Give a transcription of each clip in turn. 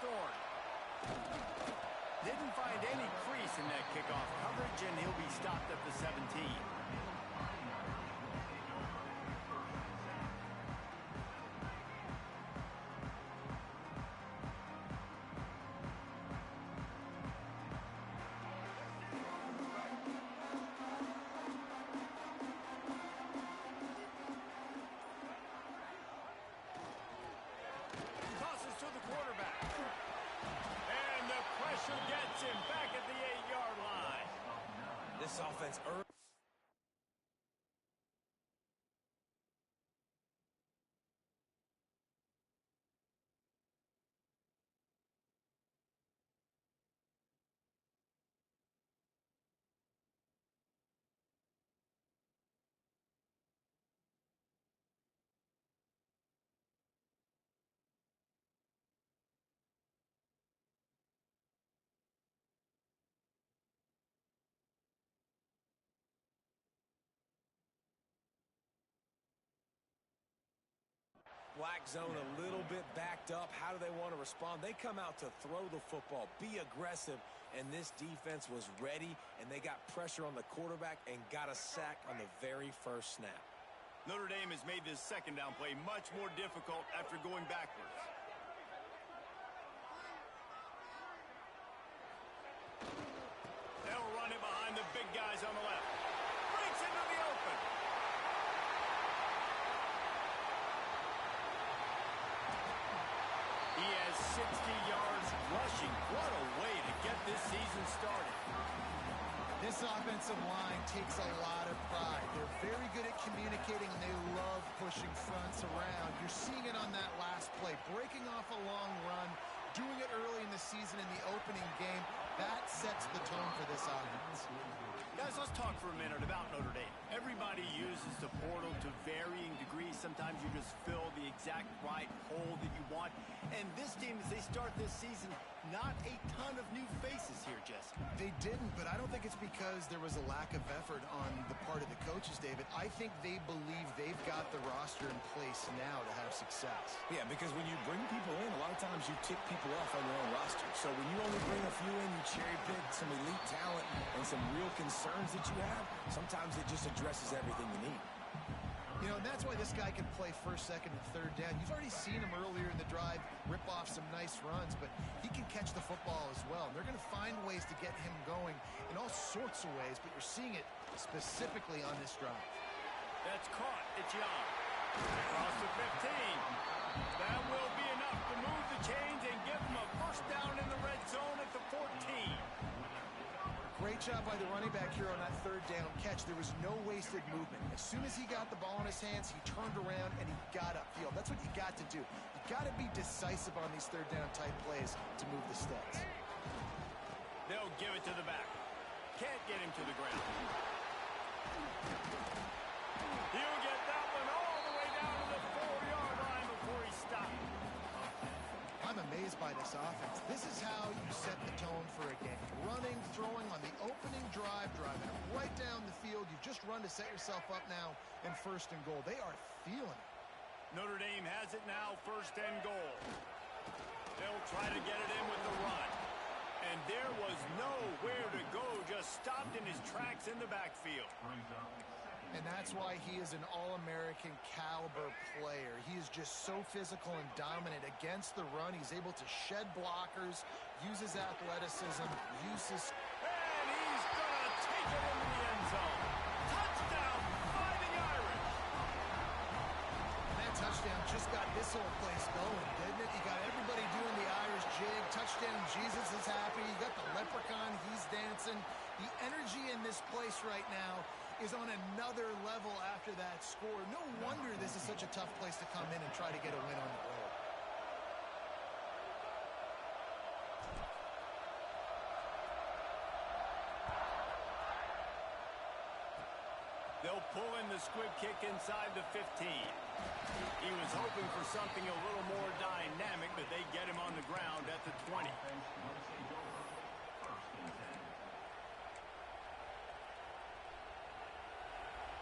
Thorne. Didn't find any crease in that kickoff coverage, and he'll be stopped at the 17. To the quarterback. And the pressure gets him back at the 8-yard line. This offense early. Black zone a little bit backed up. How do they want to respond? They come out to throw the football, be aggressive, and this defense was ready, and they got pressure on the quarterback and got a sack on the very first snap. Notre Dame has made this second down play much more difficult after going backwards. They'll run it behind the big guys on the left. Breaks into the open. He has 60 yards rushing. What a way to get this season started. This offensive line takes a lot of pride. They're very good at communicating, and they love pushing fronts around. You're seeing it on that last play, breaking off a long run, doing it early in the season in the opening game. That sets the tone for this offense. Guys, let's talk for a minute about Notre Dame. Everybody uses the portal to varying degrees. Sometimes you just fill the exact right hole that you want. And this team, as they start this season, not a ton of new faces here, Jesse. They didn't, but I don't think it's because there was a lack of effort on the part of the coaches, David. I think they believe they've got the roster in place now to have success. Yeah, because when you bring people in, a lot of times you tick people off on your own roster. So when you only bring a few in, you cherry pick some elite talent and some real concerns that you have, sometimes it just addresses everything you need. You know, and that's why this guy can play first, second, and third down. You've already seen him earlier in the drive rip off some nice runs, but he can catch the football as well. And they're going to find ways to get him going in all sorts of ways, but you're seeing it specifically on this drive. That's caught. It's Young. Across the 15. That will be enough to move the chains and give them a first down in the red zone at the 14. Great job by the running back here on that third down catch. There was no wasted movement. As soon as he got the ball in his hands, he turned around and he got upfield. That's what you got to do. You got to be decisive on these third down type plays to move the sticks. They'll give it to the back. Can't get him to the ground. He'll get that one all the way down to the 4-yard line before he stopped. I'm amazed by this offense. This is how you set the tone for a game. Running, throwing on the opening drive, driving it right down the field. You've just run to set yourself up now in first and goal. They are feeling it. Notre Dame has it now, first and goal. They'll try to get it in with the run. And there was nowhere to go, just stopped in his tracks in the backfield. And that's why he is an All-American caliber player. He is just so physical and dominant against the run. He's able to shed blockers, use his athleticism, use his... And he's going to take it into the end zone. Touchdown, Fighting Irish. And that touchdown just got this whole place going, didn't it? You got everybody doing the Irish jig. Touchdown, Jesus is happy. You got the leprechaun, he's dancing. The energy in this place right now is on another level after that score. No wonder this is such a tough place to come in and try to get a win on the road. They'll pull in the squib kick inside the 15. He was hoping for something a little more dynamic, but they get him on the ground at the 20.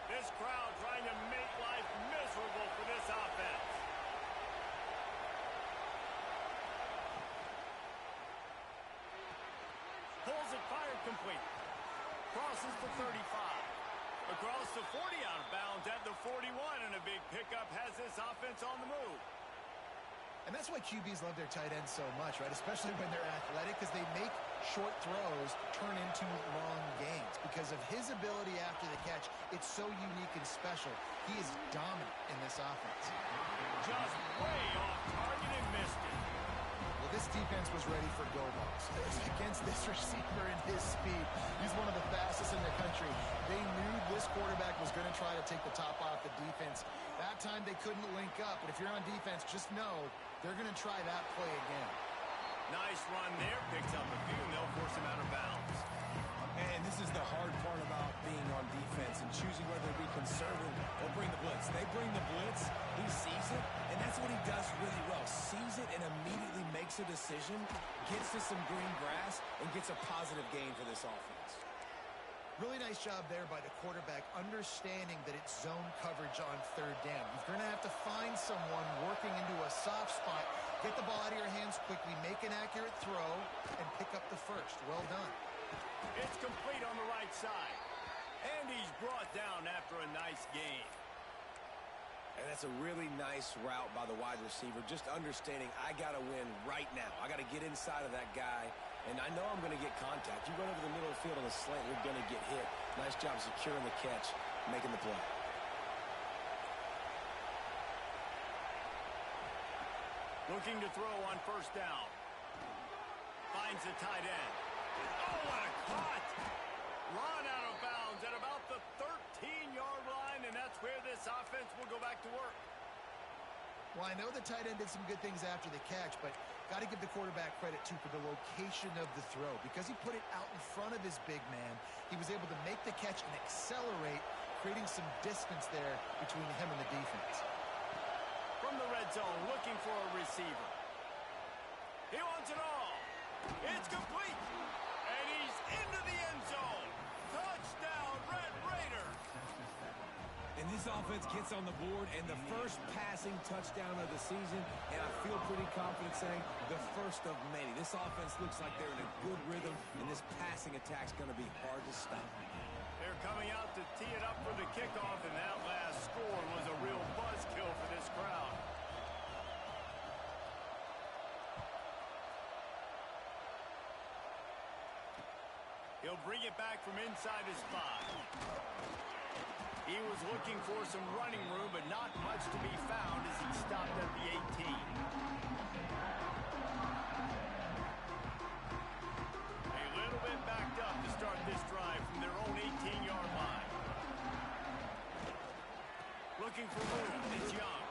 This crowd trying to make life miserable for this offense. complete. Crosses the 35. Across the 40, out of bounds at the 41, and a big pickup has this offense on the move. And that's why QBs love their tight ends so much, right? Especially when they're athletic, because they make short throws turn into long gains. Because of his ability after the catch, it's so unique and special. He is dominant in this offense. Just way off target and missed it. Well, this defense was ready for go balls. Against this receiver and his speed, he's one of the fastest in the country. They knew this quarterback was going to try to take the top off the defense. That time they couldn't link up, but if you're on defense, just know they're going to try that play again. Nice run there. Picks up a few, and they'll force him out of bounds. And this is the hard part about being on defense and choosing whether to be conservative or bring the blitz. They bring the blitz, he sees it, and that's what he does really well. Sees it and immediately makes a decision, gets to some green grass, and gets a positive gain for this offense. Really nice job there by the quarterback, understanding that it's zone coverage on third down. You're going to have to find someone working into a soft spot, get the ball out of your hands quickly, make an accurate throw, and pick up the first. Well done. It's complete on the right side. And he's brought down after a nice gain. And that's a really nice route by the wide receiver, just understanding I got to win right now. I got to get inside of that guy, and I know I'm going to get contact. You run over the middle of the field on a slant, you're going to get hit. Nice job securing the catch, making the play. Looking to throw on first down. Finds the tight end. Oh, what a cut! Run out of bounds at about the 13-yard line, and that's where this offense will go back to work. Well, I know the tight end did some good things after the catch, but got to give the quarterback credit, too, for the location of the throw. Because he put it out in front of his big man, he was able to make the catch and accelerate, creating some distance there between him and the defense. From the red zone, looking for a receiver. He wants it all. It's complete. And he's into the end zone. Touchdown, Red Raider. And this offense gets on the board, and the first passing touchdown of the season, and I feel pretty confident saying the first of many. This offense looks like they're in a good rhythm, and this passing attack's going to be hard to stop. They're coming out to tee it up for the kickoff, and that last score was a real buzzkill for this crowd. He'll bring it back from inside his 5. He was looking for some running room, but not much to be found as he stopped at the 18. A little bit backed up to start this drive from their own 18-yard line. Looking for room. It's Young.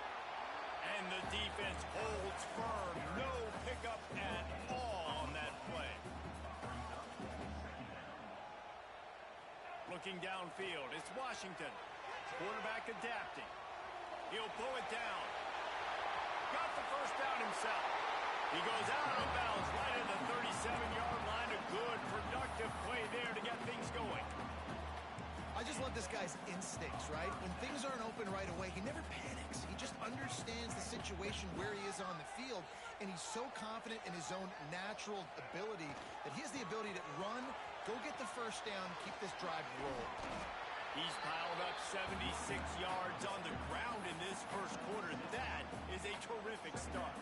And the defense holds firm. No pickup at all on that play. Looking downfield, it's Washington. Quarterback adapting. He'll pull it down. Got the first down himself. He goes out of bounds right at the 37-yard line. A good, productive play there to get things going. I just love this guy's instincts, right? When things aren't open right away, he never panics. He just understands the situation where he is on the field, and he's so confident in his own natural ability that he has the ability to run, go get the first down, keep this drive rolling. He's piled up 76 yards on the ground in this first quarter. That is a terrific start.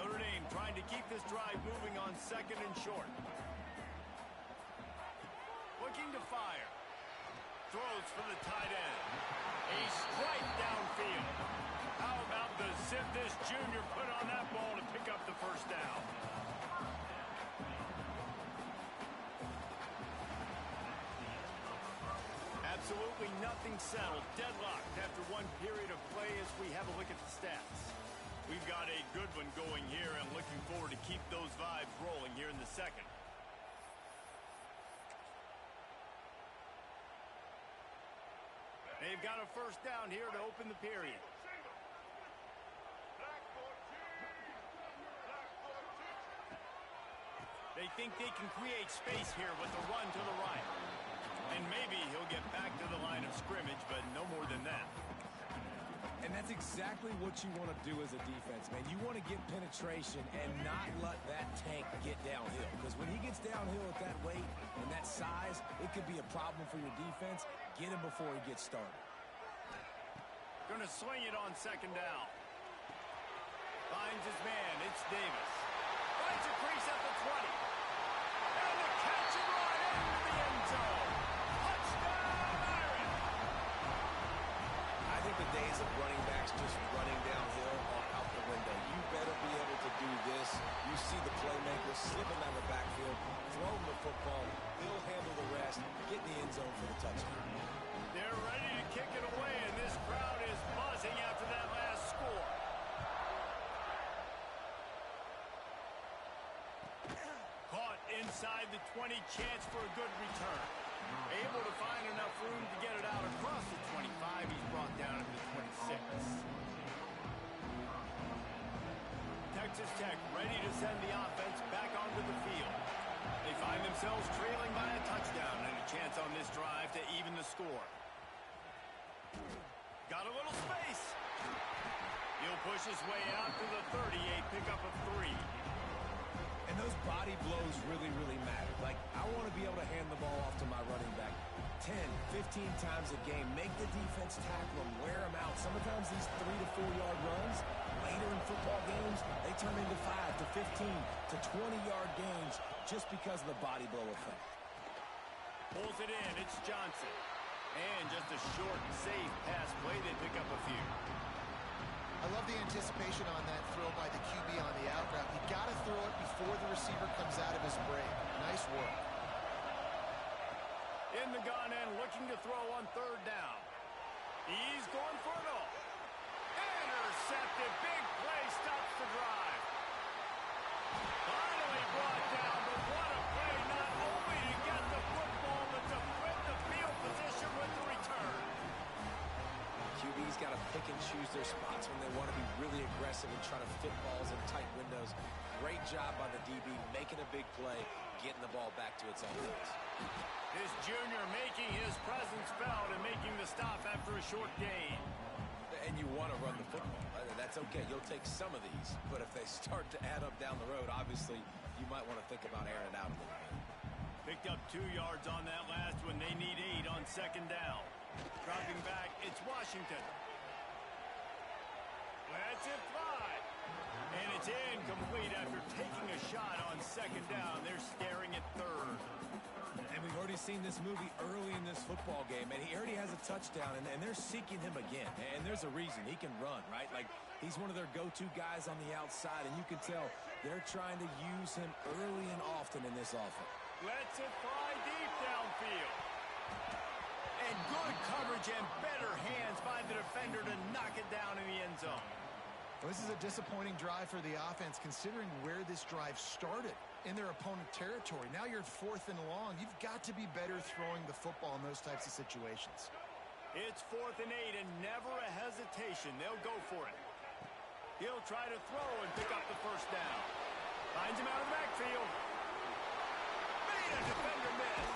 Notre Dame trying to keep this drive moving on second and short. Looking to fire. Throws for the tight end. A strike downfield. How about the zip this junior put on that ball to pick up the first down? Absolutely nothing settled. Deadlocked after one period of play as we have a look at the stats. We've got a good one going here and looking forward to keep those vibes rolling here in the second. They've got a first down here to open the period. They think they can create space here with the run to the right. And maybe he'll get back to the line of scrimmage, but no more than that. And that's exactly what you want to do as a defense, man. You want to get penetration and not let that tank get downhill. Because when he gets downhill at that rate, size, it could be a problem for your defense. Get him before he gets started. Gonna swing it on second down. Finds his man. It's Davis. Finds a crease at the 20. And the catch and run into the end zone. Touchdown, Iron. I think the days of running backs just running downhill are out the window. You better be able to do this. You see the playmaker slipping down the backfield, throw him the football. He'll handle the rest. Get in the end zone for the touchdown. They're ready to kick it away, and this crowd is buzzing after that last score. Caught inside the 20, chance for a good return. Able to find enough room to get it out across the 25. He's brought down to the 26. Texas Tech ready to send the offense back onto the field. They find themselves trailing by a touchdown and a chance on this drive to even the score. Got a little space. He'll push his way out to the 38, pickup of 3. And those body blows really, really matter. Like, I want to be able to hand the ball off to my running back 10, 15 times a game. Make the defense tackle him, wear him out. Sometimes these 3 to 4 yard runs, later in football games, they turn into 5 to 15 to 20-yard gains just because of the body blow effect. Pulls it in. It's Johnson. And just a short, safe pass play. They pick up a few. I love the anticipation on that throw by the QB on the out route. You got to throw it before the receiver comes out of his break. Nice work. In the gun and looking to throw on third down. He's going for it all. Intercepted. Big play. Stops the drive. Finally brought down, but what a play. Not only to get the football, but to flip the field position with the return. QB's got to pick and choose their spots when they want to be really aggressive and try to fit balls in tight windows. Great job by the DB making a big play, getting the ball back to its offense. This junior making his presence felt and making the stop after a short gain. And you want to run the football. That's okay. You'll take some of these. But if they start to add up down the road, obviously, you might want to think about airing it out a little bit. Picked up 2 yards on that last one. They need 8 on second down. Dropping back, it's Washington. Lets it fly. And it's incomplete after taking a shot on second down. They're staring at third. And we've already seen this movie early in this football game, and he already has a touchdown, and they're seeking him again. And there's a reason. He can run, right? Like, he's one of their go-to guys on the outside, and you can tell they're trying to use him early and often in this offense. Lets it fly deep downfield. And good coverage and better hands by the defender to knock it down in the end zone. Well, this is a disappointing drive for the offense, considering where this drive started in their opponent territory. Now you're 4th and long. You've got to be better throwing the football in those types of situations. It's 4th and 8 and never a hesitation. They'll go for it. He'll try to throw and pick up the first down. Finds him out of the backfield. Made a defender miss.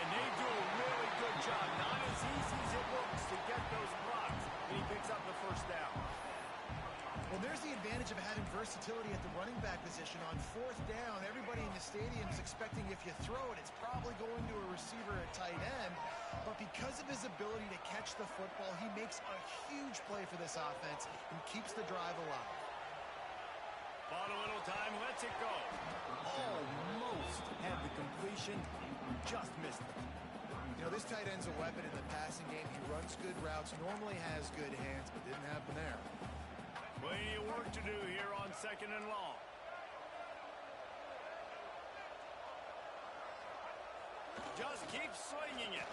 And they do a really good job. Not as easy as it looks to get those blocks. And he picks up the first down. Well, there's the advantage of having versatility at the running back position. On 4th down, everybody in the stadium is expecting if you throw it, it's probably going to a receiver at tight end. But because of his ability to catch the football, he makes a huge play for this offense and keeps the drive alive. Bought a little time, lets it go. Almost had the completion, just missed it. You know, this tight end's a weapon in the passing game. He runs good routes, normally has good hands, but didn't happen there. Plenty of work to do here on second and long. Just keep slinging it.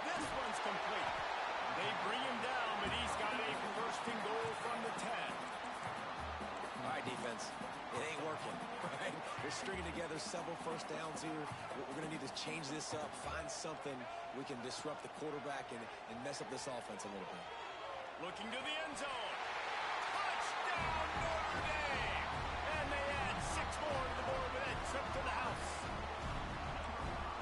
This one's complete. They bring him down, but he's got a first and goal from the 10. All right, defense. It ain't working, right? We're stringing together several first downs here. We're going to need to change this up, find something we can disrupt the quarterback and mess up this offense a little bit. Looking to the end zone. Touchdown, Notre Dame! And they add 6 more to the board with that trip to the house.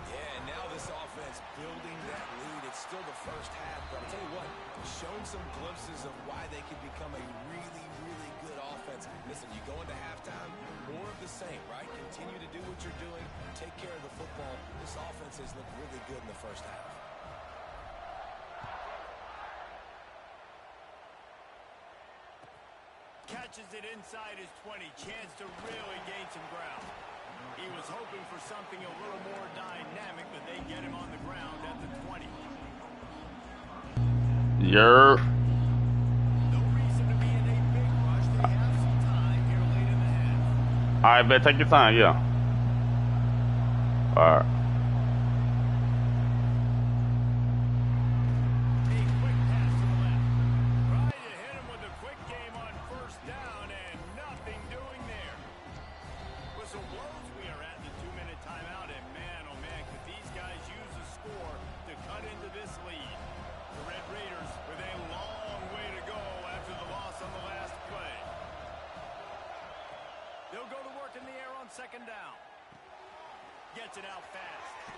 Yeah, and now this offense building that lead. It's still the first half, but I'll tell you what, shown some glimpses of why they can become a really, really good offense. Listen, you go into halftime, more of the same, right? Continue to do what you're doing, take care of the football, good in the first half. Catches it inside his 20. Chance to really gain some ground. He was hoping for something a little more dynamic, but they get him on the ground at the 20. Yerp. No reason to be in a big rush. They have some time here late in the half. All right, bet. Take your time. Yeah. All right. A quick pass to the left. Tried to hit him with a quick game on first down, and nothing doing there. Whistle blows. We are at the 2-minute timeout, and man, oh man, could these guys use a score to cut into this lead. The Red Raiders with a long way to go after the loss on the last play. They'll go to work in the air on second down. Gets it out fast.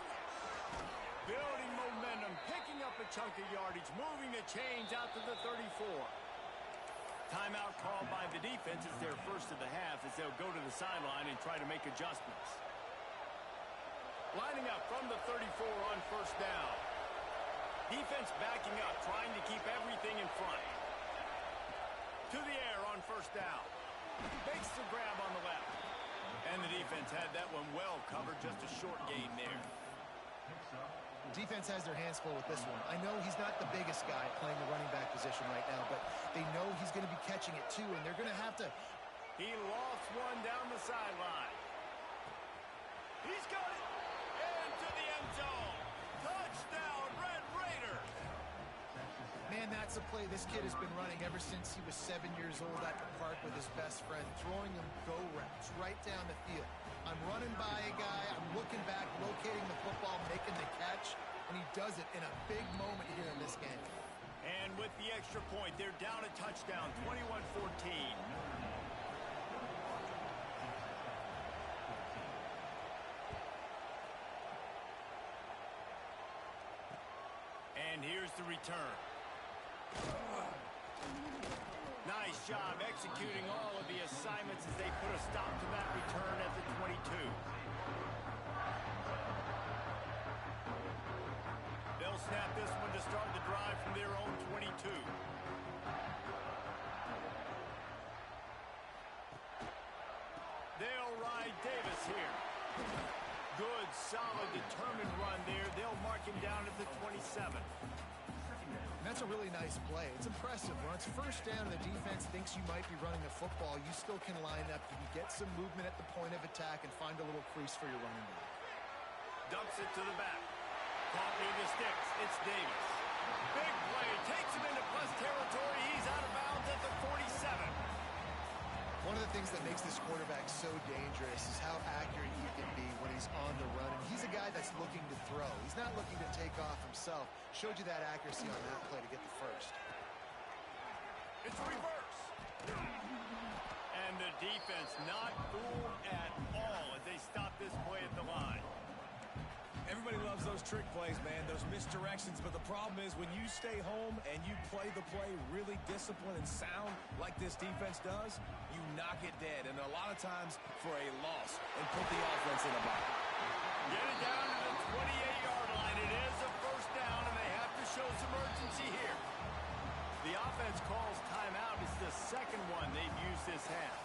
Building momentum, picking up a chunk of yardage, moving the chains out to the 34. Timeout called by the defense. It's their first of the half as they'll go to the sideline and try to make adjustments. Lining up from the 34 on first down. Defense backing up, trying to keep everything in front. To the air on first down. Makes the grab on the left. And the defense had that one well covered, just a short gain there. Defense has their hands full with this one. I know he's not the biggest guy playing the running back position right now, but they know he's going to be catching it too, and they're going to have to... He lost one down the sideline. He's got it. And to the end zone. Touchdown, Red Raider. Man, that's a play this kid has been running ever since he was 7 years old at the park with his best friend, throwing him go routes right down the field. I'm running by a guy, I'm looking back, locating the football, making the catch, and he does it in a big moment here in this game. And with the extra point, they're down a touchdown, 21-14. And here's the return. Nice job executing all of the assignments as they put a stop to that return at the 22. They'll snap this one to start the drive from their own 22. They'll ride Davis here. Good, solid, determined run there. They'll mark him down at the 27. That's a really nice play. It's impressive. When it's first down and the defense thinks you might be running the football, you still can line up. You can get some movement at the point of attack and find a little crease for your running back. Dumps it to the back. Caught near the sticks. It's Davis. Big play. Takes him into plus territory. He's out of bounds at the 47. One of the things that makes this quarterback so dangerous is how accurate he can be when he's on the run. And he's a guy that's looking to throw. He's not looking to take off himself. Showed you that accuracy on that play to get the first. It's reverse. And the defense not fooled at all as they stop this play at the line. Everybody loves those trick plays, man, those misdirections, but the problem is when you stay home and you play the play really disciplined and sound like this defense does, you knock it dead, and a lot of times for a loss, and put the offense in a bind. Get it down to the 28-yard line. It is a first down, and they have to show some urgency here. The offense calls timeout. It's the second one they've used this half.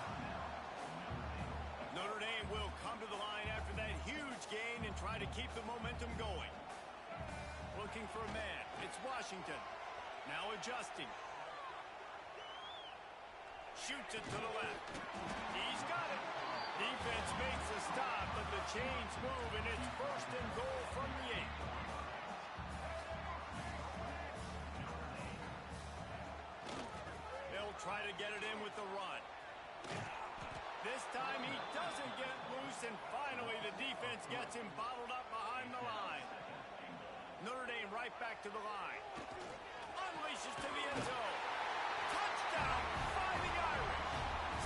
Notre Dame will come to the line after that huge gain and try to keep the momentum going. Looking for a man. It's Washington. Now adjusting. Shoots it to the left. He's got it. Defense makes a stop, but the chains move, and it's first and goal from the 8. They'll try to get it in with the run. This time he doesn't get loose, and finally the defense gets him bottled up behind the line. Notre Dame right back to the line. Unleashes to the end zone. Touchdown, Fighting Irish.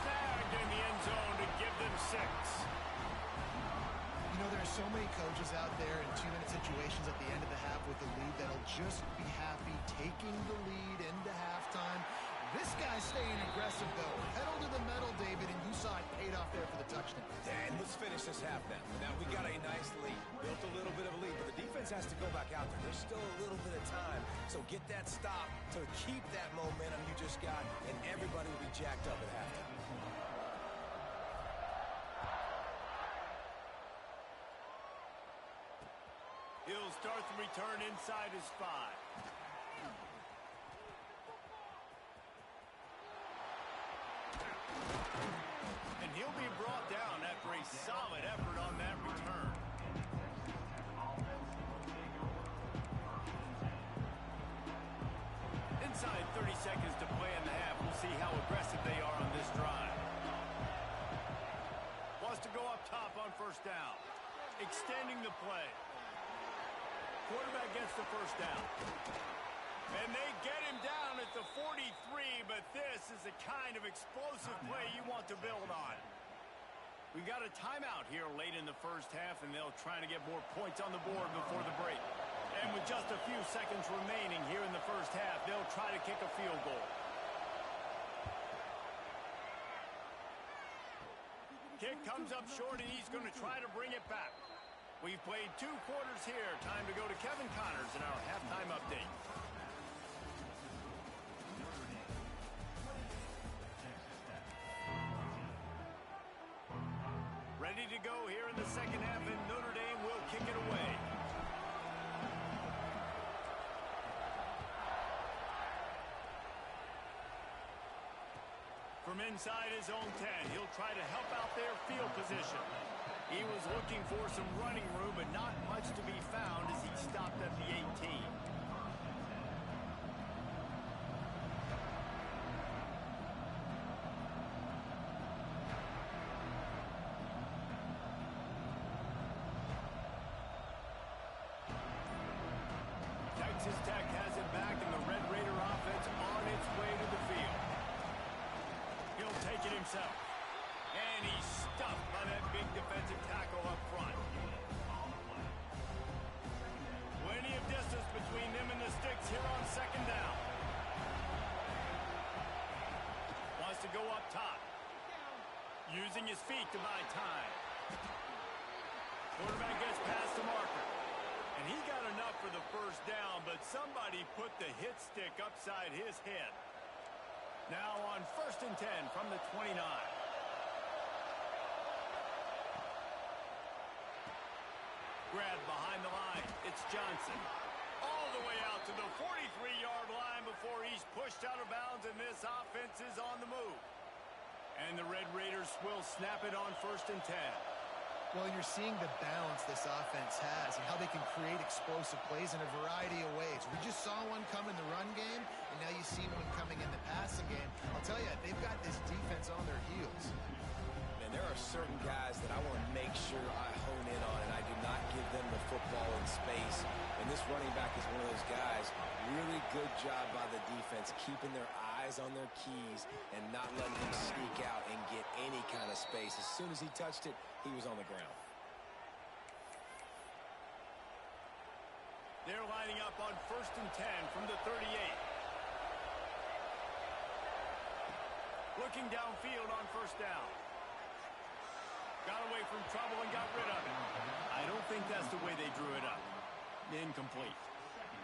Snagged in the end zone to give them 6. You know, there are so many coaches out there in 2-minute situations at the end of the half with the lead that'll just be happy taking the lead into halftime. This guy's staying aggressive, though. Pedal to the metal, David, and you saw it paid off there for the touchdown. And let's finish this half now. Now, we got a nice lead. Built a little bit of a lead, but the defense defense has to go back out there. There's still a little bit of time. So get that stop to keep that momentum you just got, and everybody will be jacked up at halftime. He'll start the return inside his 5. And he'll be brought down after a solid effort on that return. Inside 30 seconds to play in the half. We'll see how aggressive they are on this drive. Wants to go up top on first down. Extending the play. Quarterback gets the first down. And they get him down at the 43, but this is the kind of explosive play you want to build on. We got a timeout here late in the first half, and they'll try to get more points on the board before the break. And with just a few seconds remaining here in the first half, they'll try to kick a field goal. Kick comes up short, and he's going to try to bring it back. We've played 2 quarters here. Time to go to Kevin Connors in our halftime update. Ready to go here in the second half, and Notre Dame will kick it away. From inside his own 10, he'll try to help out their field position. He was looking for some running room, but not much to be found as he stopped at the 18. Texas Tech has it back, and the Red Raider offense on its way to the field. He'll take it himself. And he's stuffed by that big defensive tackle up front. Plenty of distance between them and the sticks here on second down. Wants to go up top. Using his feet to buy time. Quarterback gets past the marker. And he got enough for the first down, but somebody put the hit stick upside his head. Now on 1st and 10 from the 29. Grab behind the line. It's Johnson. All the way out to the 43-yard line before he's pushed out of bounds, and this offense is on the move. And the Red Raiders will snap it on 1st and 10. Well, you're seeing the balance this offense has and how they can create explosive plays in a variety of ways. We just saw one come in the run game, and now you see one coming in the passing game. I'll tell you, they've got this defense on their heels. And there are certain guys that I want to make sure I hone in on, and I do not give them the football in space. And this running back is one of those guys. Really good job by the defense, keeping their eyes on their keys and not letting him sneak out and get any kind of space. As soon as he touched it, he was on the ground. They're lining up on 1st and 10 from the 38. Looking downfield on first down. Got away from trouble and got rid of it. I don't think that's the way they drew it up. Incomplete.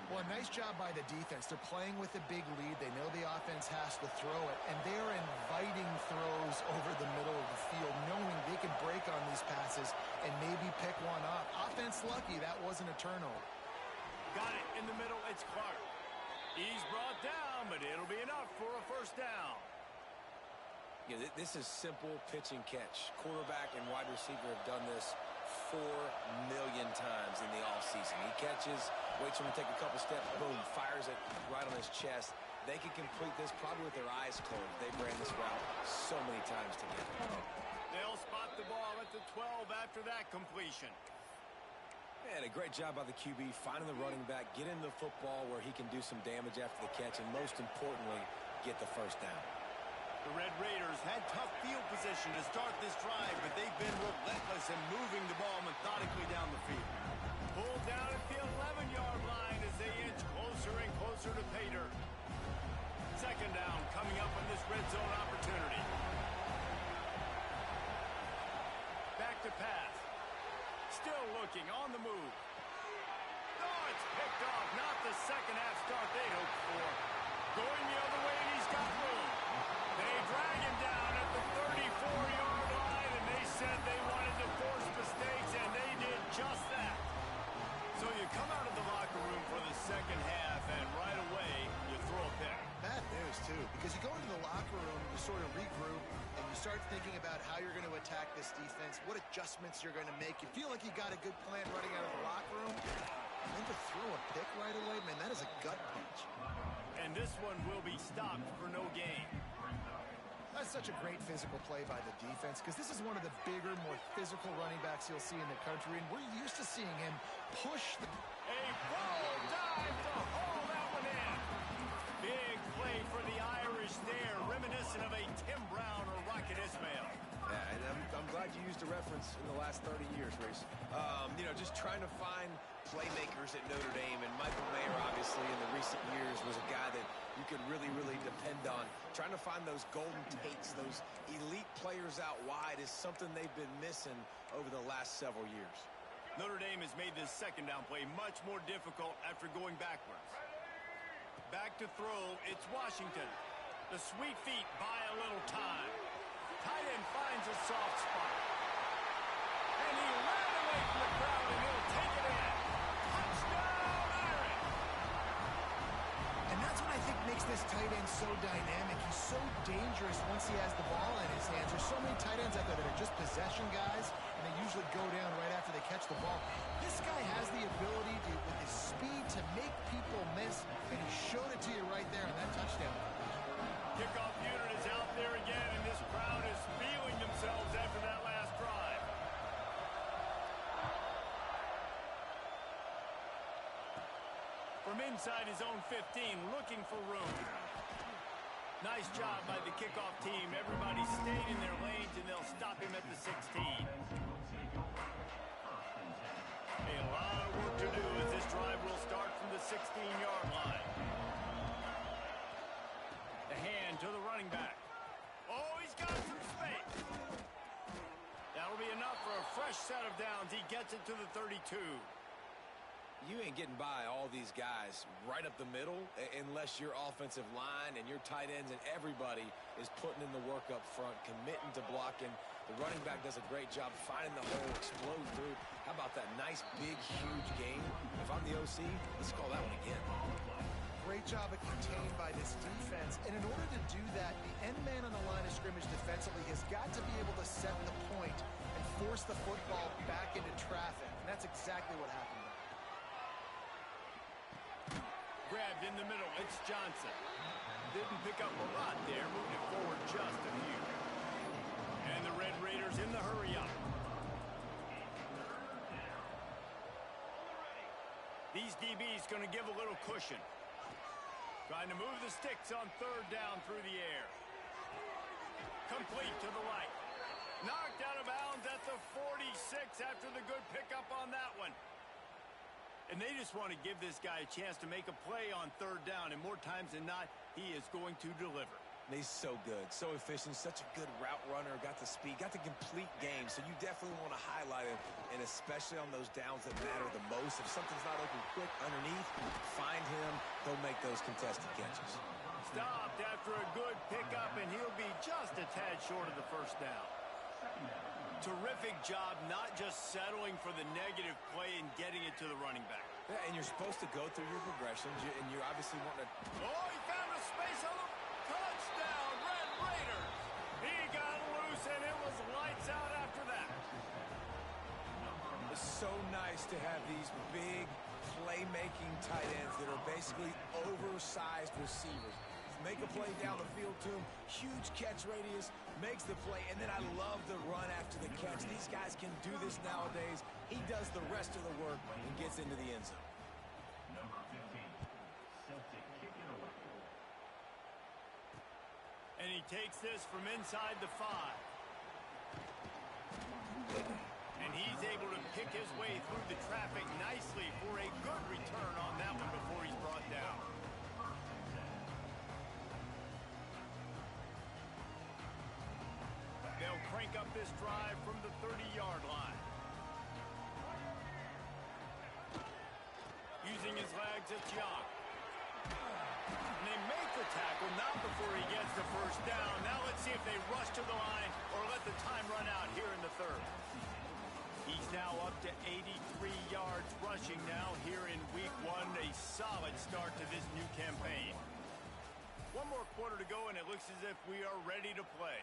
Well, nice job by the defense. They're playing with a big lead. They know the offense has to throw it, and they're inviting throws over the middle of the field, knowing they can break on these passes and maybe pick one up. Offense lucky that wasn't a turnover. Got it in the middle. It's Clark. He's brought down, but it'll be enough for a first down. Yeah, this is simple pitch and catch. Quarterback and wide receiver have done this 4 million times in the offseason. He catches, waits for him to take a couple steps, boom, fires it right on his chest. They can complete this probably with their eyes closed. They've ran this route so many times together. They'll spot the ball at the 12 after that completion. Man, a great job by the QB finding the running back, get him the football where he can do some damage after the catch, and most importantly, get the first down. The Red Raiders had tough field position to start this drive, but they've been relentless in moving the ball methodically down the field. Pulled down at the 11-yard line as they inch closer and closer to pay dirt. Second down coming up on this red zone opportunity. Back to pass. Still looking on the move. Oh, it's picked off. Not the second half start they'd hoped for. Going the other way, and he's got room. They drag him down at the 34-yard line, and they said they wanted to force mistakes, and they did just that. So you come out of the locker room for the second half, and right away, you throw a pick. Bad news, too, because you go into the locker room, you sort of regroup, and you start thinking about how you're going to attack this defense, what adjustments you're going to make. You feel like you got a good plan running out of the locker room, and then to throw a pick right away, man, that is a gut punch. And this one will be stopped for no gain. That's such a great physical play by the defense because this is one of the bigger, more physical running backs you'll see in the country, and we're used to seeing him push the... A full dive to haul that one in. Big play for the Irish there, reminiscent of a Tim Brown or Rocket Ismail. Yeah, and I'm glad you used a reference in the last 30 years, Reese. You know, just trying to find playmakers at Notre Dame, and Michael Mayer, obviously, in the recent years, was a guy that you could really, really depend on. Trying to find those golden takes, those elite players out wide is something they've been missing over the last several years. Notre Dame has made this second down play much more difficult after going backwards. Back to throw, it's Washington. The sweet feet buy a little time. Tight end finds a soft spot. And he ran away from the crowd, and he'll take it in. Touchdown, Irish! And that's what I think makes this tight end so dynamic. He's so dangerous once he has the ball in his hands. There's so many tight ends out there that are just possession guys, and they usually go down right after they catch the ball. This guy has the ability to, with his speed, to make people miss, and he showed it to you right there on that touchdown. Kickoff unit is out there again, and this crowd is feeling themselves after that last drive. From inside his own 15, looking for room. Nice job by the kickoff team. Everybody stayed in their lanes, and they'll stop him at the 16. A lot of work to do as this drive will start from the 16-yard line. The hand to the running back. Oh, he's got some space. That'll be enough for a fresh set of downs. He gets it to the 32. You ain't getting by all these guys right up the middle unless your offensive line and your tight ends and everybody is putting in the work up front, committing to blocking. The running back does a great job finding the hole, explode through. How about that nice, big, huge game? If I'm the OC, let's call that one again. Great job at contained by this defense. And in order to do that, the end man on the line of scrimmage defensively has got to be able to set the point and force the football back into traffic. And that's exactly what happened. Grabbed in the middle, it's Johnson. Didn't pick up a lot there, moving it forward just a few. And the Red Raiders in the hurry up. These DBs going to give a little cushion. Trying to move the sticks on third down through the air. Complete to the right. Knocked out of bounds at the 46 after the good pickup on that one. And they just want to give this guy a chance to make a play on third down, and more times than not, he is going to deliver. And he's so good, so efficient, such a good route runner, got the speed, got the complete game, so you definitely want to highlight him, and especially on those downs that matter the most. If something's not open quick underneath, find him, he'll make those contested catches. Stopped after a good pickup, and he'll be just a tad short of the first down. Terrific job not just settling for the negative play and getting it to the running back. Yeah, and you're supposed to go through your progressions, and you're obviously wanting to... Oh, he found a space on the touchdown, Red Raiders. He got loose, and it was lights out after that. It's so nice to have these big playmaking tight ends that are basically oversized receivers. Make a play down the field to him, huge catch radius, makes the play, and then I love the run after the catch. These guys can do this nowadays. He does the rest of the work and gets into the end zone. And he takes this from inside the 5. And he's able to pick his way through the traffic nicely for a good return on that one before he's brought down. They'll crank up this drive from the 30-yard line. his legs, it's Young. And they make the tackle, not before he gets the first down. Now let's see if they rush to the line or let the time run out here in the third. He's now up to 83 yards rushing now here in week 1. A solid start to this new campaign. One more quarter to go, and it looks as if we are ready to play.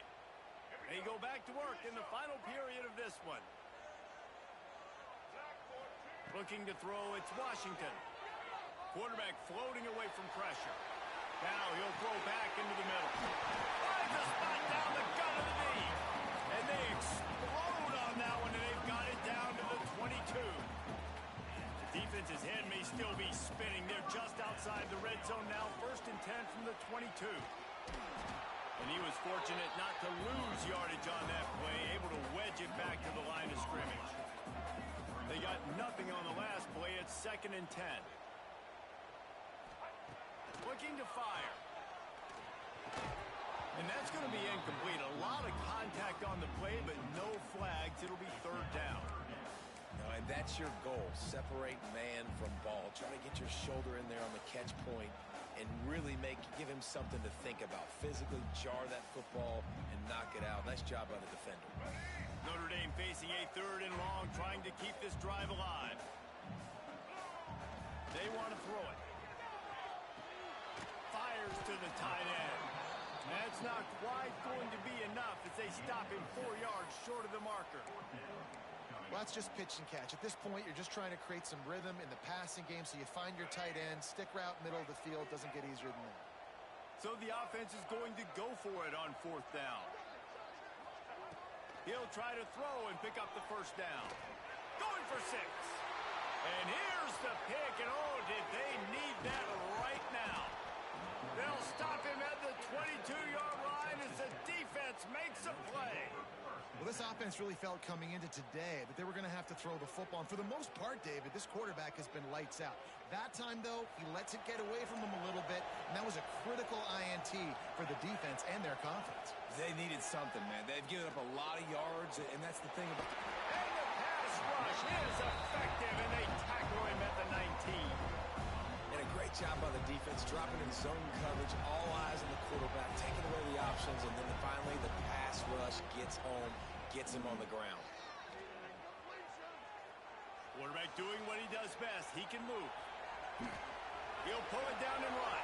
They go back to work in the final period of this one. Looking to throw, it's Washington. Quarterback floating away from pressure. Now he'll throw back into the middle. Finds a spot down the gut of the knee. And they explode on that one, and they've got it down to the 22. The defense's head may still be spinning. They're just outside the red zone now. 1st and 10 from the 22. And he was fortunate not to lose yardage on that play, able to wedge it back to the line of scrimmage. They got nothing on the last play. It's 2nd and 10. Looking to fire. And that's going to be incomplete. A lot of contact on the play, but no flags. It'll be 3rd down. No, and that's your goal. Separate man from ball. Try to get your shoulder in there on the catch point and really give him something to think about. Physically jar that football and knock it out. Nice job by the defender. Notre Dame facing a 3rd and long, trying to keep this drive alive. They want to throw it. Fires to the tight end. That's not quite going to be enough as they stop him 4 yards short of the marker. Well, that's just pitch and catch. At this point, you're just trying to create some rhythm in the passing game, so you find your tight end, stick route, middle of the field. Doesn't get easier than that. So the offense is going to go for it on 4th down. He'll try to throw and pick up the 1st down. Going for 6. And here's the pick, and oh, did they need that right now. They'll stop him at the 22-yard line as the defense makes a play. Well, this offense really felt coming into today that they were going to have to throw the football. And for the most part, David, this quarterback has been lights out. That time, though, he lets it get away from him a little bit, and that was a critical INT for the defense and their confidence. They needed something, man. They've given up a lot of yards, and that's the thing about... And the pass rush is effective, and they tackle him at the 19. And a great job by the defense, dropping in zone coverage, all eyes on the quarterback, taking away the options, and then finally the pass rush gets home, gets him on the ground. Quarterback doing what he does best. He can move. He'll pull it down and run.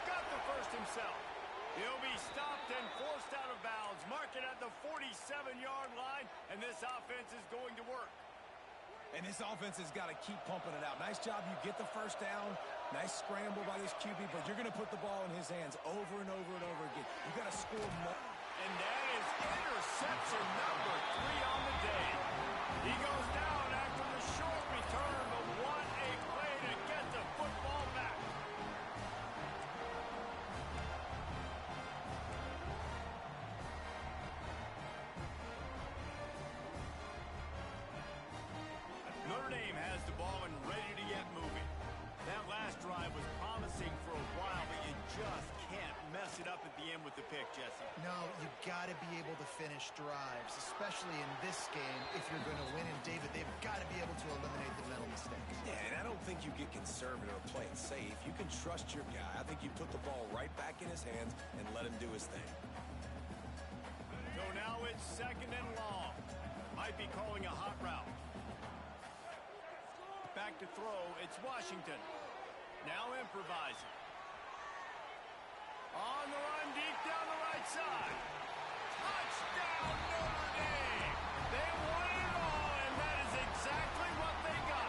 Got the 1st himself. He'll be stopped and forced out of bounds. Mark it at the 47-yard line, and this offense is going to work. And this offense has got to keep pumping it out. Nice job. You get the 1st down. Nice scramble by this QB, but you're going to put the ball in his hands over and over and over again. You got to score more. And that is interception number 3 on the day. He goes down after the short return, but what a play to get the football back. Notre Dame has the ball and ready to get moving. That last drive was promising for a while, but you just can't mess it up at the end with the pick, Jesse. No, you've got to be able to finish drives, especially in this game if you're going to win. And, David, they've got to be able to eliminate the mental mistakes. Yeah, and I don't think you get conservative or play it safe. You can trust your guy. I think you put the ball right back in his hands and let him do his thing. So now it's 2nd and long. Might be calling a hot route. Back to throw, it's Washington. Now improvising. On the run, deep down the right side. Touchdown, Notre Dame! They won it all, and that is exactly what they got.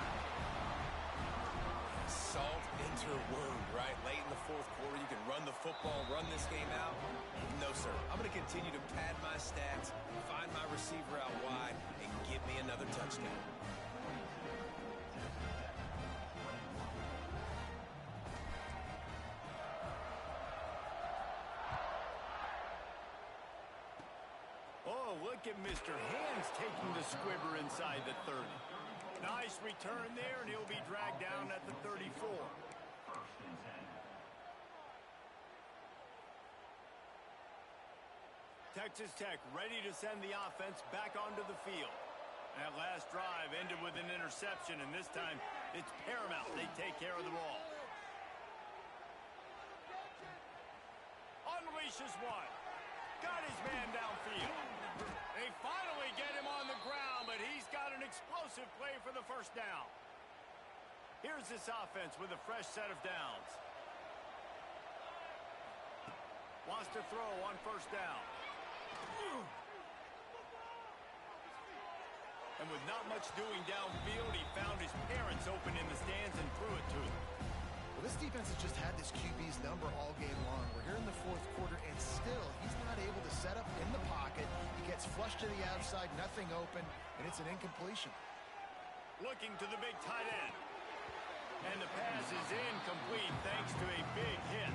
Salt into wound, right? Late in the 4th quarter, you can run the football, run this game out. No, sir. I'm going to continue to pad my stats, find my receiver out wide, and give me another touchdown. Oh, look at Mr. Hands taking the squibber inside the 30. Nice return there, and he'll be dragged down at the 34. Texas Tech ready to send the offense back onto the field. That last drive ended with an interception, and this time it's paramount they take care of the ball. Unleashes one. Got his man downfield. They finally get him on the ground, but he's got an explosive play for the first down. Here's this offense with a fresh set of downs. Wants to throw on first down. And with not much doing downfield, he found his parents open in the stands and threw it to him. Well, this defense has just had this QB's number all game long. We're here in the fourth quarter, and still he's not able to set up in the pocket. He gets flushed to the outside, nothing open, and it's an incompletion. Looking to the big tight end. And the pass is incomplete thanks to a big hit.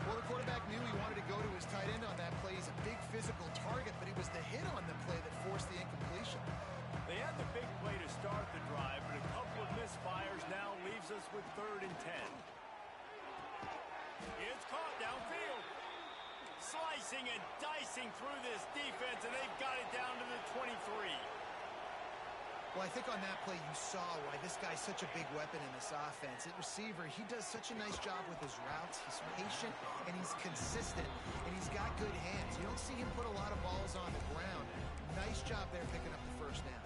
Well, the quarterback knew he wanted to go to his tight end on that play. He's a big physical target, but it was the hit on the play that forced the incompletion. They had the big play to start the drive, but a couple of misfires now leaves us with 3rd and 10. It's caught downfield. Slicing and dicing through this defense, and they've got it down to the 23. Well, I think on that play you saw why this guy's such a big weapon in this offense. At receiver, he does such a nice job with his routes. He's patient, and he's consistent, and he's got good hands. You don't see him put a lot of balls on the ground. Nice job there picking up the first down.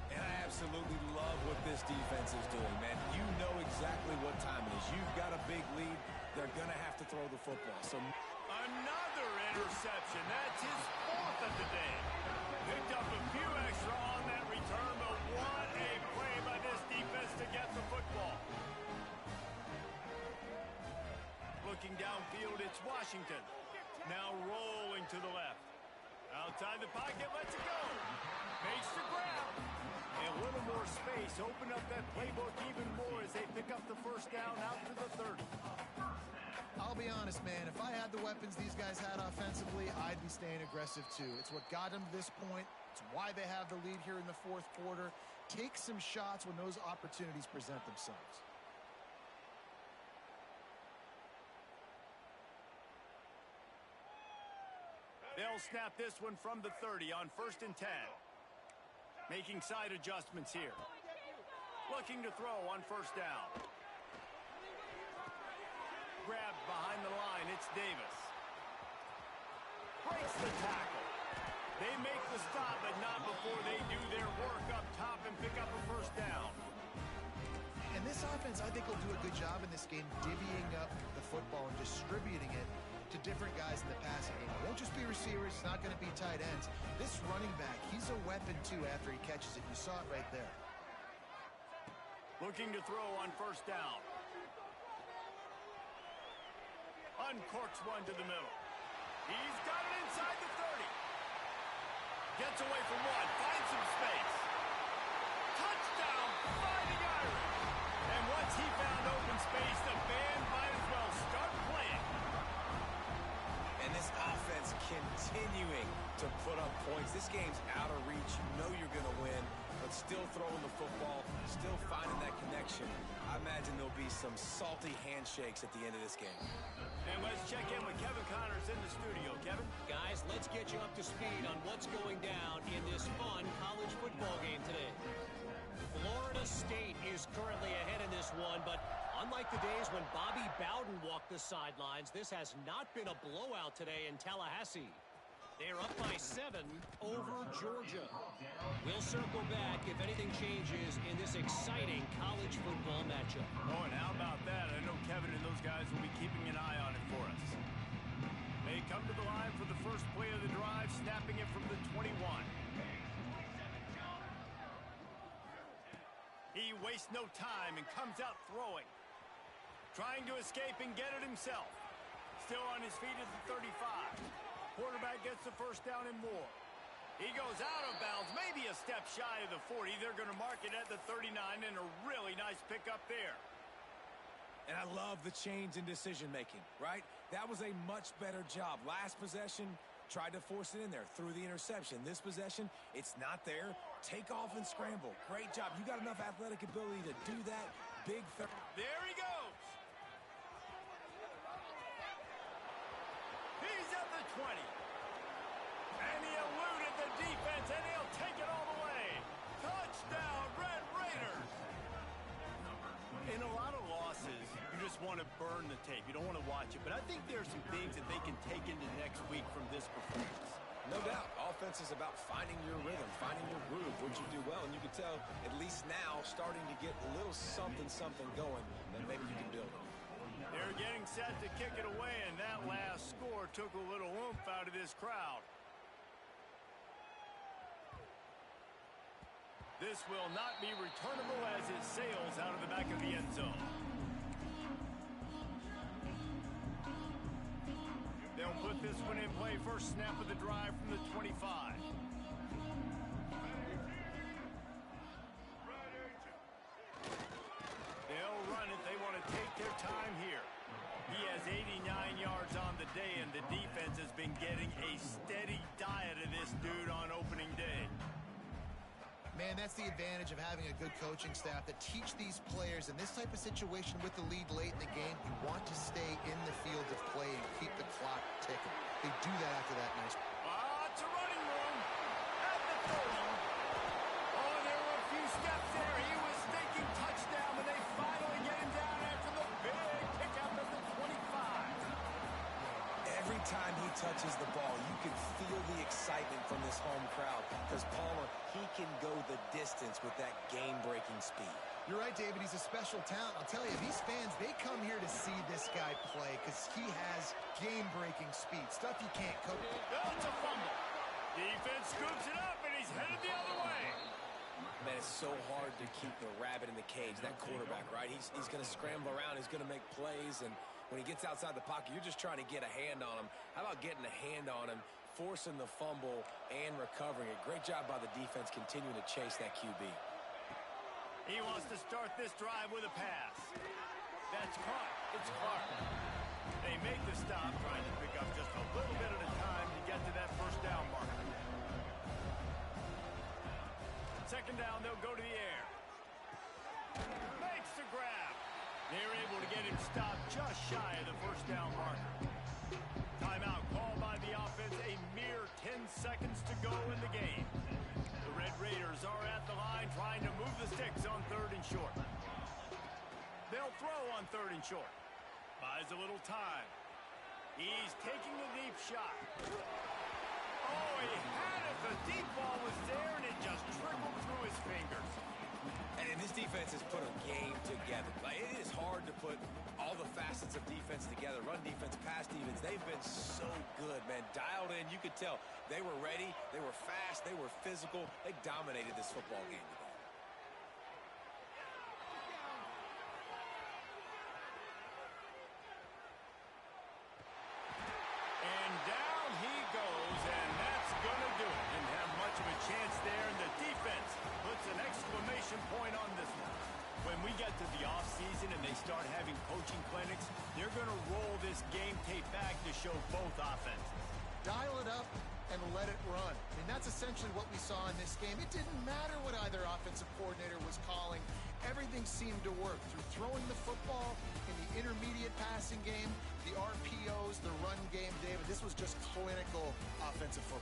And I absolutely love what this defense is doing, man. You know exactly what time it is. You've got a big lead. They're going to have to throw the football. So another interception. That's his 4th of the day. Picked up a few extra on that return, but what a play by this defense to get the football. Looking downfield, it's Washington. Now rolling to the left. Outside the pocket, lets it go. Makes the grab. A little more space. Open up that playbook even more as they pick up the first down out to the 30. I'll be honest, man. If I had the weapons these guys had offensively, I'd be staying aggressive too. It's what got them to this point. It's why they have the lead here in the fourth quarter. Take some shots when those opportunities present themselves. They'll snap this one from the 30 on 1st and 10. Making side adjustments here. Looking to throw on first down. Grabbed behind the line, it's Davis. Breaks the tackle. They make the stop, but not before they do their work up top and pick up a first down. And this offense, I think, will do a good job in this game divvying up the football and distributing it to different guys in the passing game. It won't just be receivers. It's not going to be tight ends. This running back, he's a weapon, too, after he catches it. You saw it right there. Looking to throw on first down. Uncorks one to the middle. He's got it inside the 30. Gets away from one. Finds some space. Touchdown, Fighting Irish. And once he found open space, the band might as well start playing. And this offense continuing to put up points. This game's out of reach. You know you're going to win, but still throwing the football, still finding that connection. I imagine there'll be some salty handshakes at the end of this game. And let's check in with Kevin Connors in the studio. Kevin? Guys, let's get you up to speed on what's going down in this fun college football game today. Florida State is currently ahead in this one, but unlike the days when Bobby Bowden walked the sidelines, this has not been a blowout today in Tallahassee. They're up by 7 over Georgia. We'll circle back if anything changes in this exciting college football matchup. Oh, and how about that? I know Kevin and those guys will be keeping an eye on it for us. They come to the line for the first play of the drive, snapping it from the 21. He wastes no time and comes out throwing. Trying to escape and get it himself. Still on his feet at the 35. Quarterback gets the first down and more. He goes out of bounds, maybe a step shy of the 40. They're going to mark it at the 39, and a really nice pickup there. And I love the change in decision-making, right? That was a much better job. Last possession, tried to force it in there through the interception. This possession, it's not there. Take off and scramble. Great job. You got enough athletic ability to do that. Big third. There he goes. He's at the 20. And he eluded the defense, and he'll take it all the way. Touchdown, Red Raiders! In a lot of losses, you just want to burn the tape. You don't want to watch it. But I think there are some things that they can take into next week from this performance. No doubt. Offense is about finding your rhythm, finding your groove, what you do well. And you can tell, at least now, starting to get a little something going, then maybe you can build it. They're getting set to kick it away, and that last score took a little oomph out of this crowd. This will not be returnable as it sails out of the back of the end zone. They'll put this one in play. First snap of the drive from the 25. They'll run it. They want to take their time here. He has 89 yards on the day, and the defense has been getting a steady diet of this dude on opening day. Man, that's the advantage of having a good coaching staff that teach these players in this type of situation with the lead late in the game. You want to stay in the field of play and keep the clock ticking. They do that after that nice. It's a running room at the 30. Oh, there were a few steps there. He was thinking touchdown, but they finally get him down after the big pickup at the 25. Every time he touches the ball, you can feel the excitement from this home crowd because Palmer, he can go the distance with that game-breaking speed. You're right, David. He's a special talent. I'll tell you, these fans, they come here to see this guy play because he has game-breaking speed, stuff you can't coach. Oh, it's a fumble. Defense scoops it up, and he's headed the other way. Man, it's so hard to keep the rabbit in the cage, that quarterback, right? He's going to scramble around. He's going to make plays, and when he gets outside the pocket, you're just trying to get a hand on him. How about getting a hand on him, forcing the fumble, and recovering it? Great job by the defense continuing to chase that QB. He wants to start this drive with a pass. That's caught. It's Clark. They make the stop, trying to pick up just a little bit at a time to get to that first down marker. Second down, they'll go to the air. Makes the grab. They're able to get him stopped just shy of the first down marker. Timeout called by the offense. A mere 10 seconds to go in the game. The Red Raiders are at the line trying to move the sticks on 3rd and short. They'll throw on 3rd and short. Buys a little time. He's taking a deep shot. Oh, he had it. The deep ball was there, and it just trickled through his fingers. And this defense has put a game together. Like, it is hard to put all the facets of defense together. Run defense, pass defense. They've been so good, man. Dialed in. You could tell they were ready. They were fast. They were physical. They dominated this football game today. And down he goes, and that's going to do it. Didn't have much of a chance there, and the defense puts an exclamation point on this one. When we get to the offseason and they start having coaching clinics, they're going to roll this game tape back to show both offenses. Dial it up and let it run. I mean, that's essentially what we saw in this game. It didn't matter what either offensive coordinator was calling. Everything seemed to work through throwing the football in the intermediate passing game, the RPOs, the run game, David. This was just clinical offensive football.